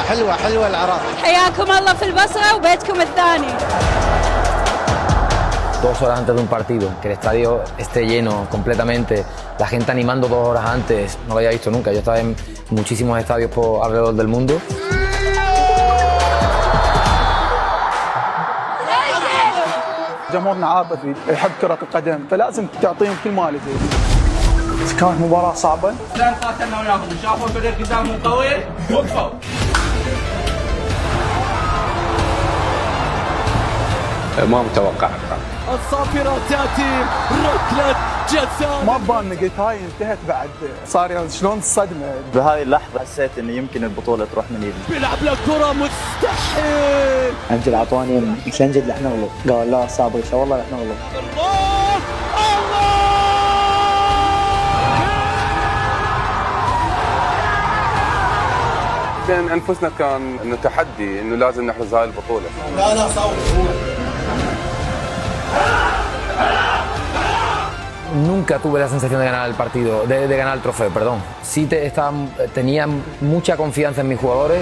حلوة العراق. حياكم الله في البصرة وبيتكم الثاني. 2 horas antes de un partido, que el estadio esté lleno completamente, la gente animando 2 horas antes, no lo había visto nunca. Yo estaba en muchísimos estadios alrededor del mundo. جمهورنا عاطفي يحب كرة القدم فلازم تعطيهم كل ما لديهم. كانت مباراة صعبة. الآن قاتلنا وياهم شافوا الفريق قدامهم قوي وقفوا. ما متوقع الصافرة تأتي ركلة جزاء. ما ببالنا قلت هاي انتهت بعد صار يعني شلون الصدمة. بهاي اللحظة حسيت انه يمكن البطولة تروح من ايدي. بيلعب لك كرة مستحيل. انجل اعطاني مش انجل احنا نغلط. قال لا صابر ان شاء الله احنا نغلط. الله الله. بين انفسنا كان انه تحدي انه لازم نحرز هاي البطولة. لا صعب. Nunca tuve la sensación de ganar el partido, de ganar el trofeo, perdón. Sí tenía mucha confianza en mis jugadores.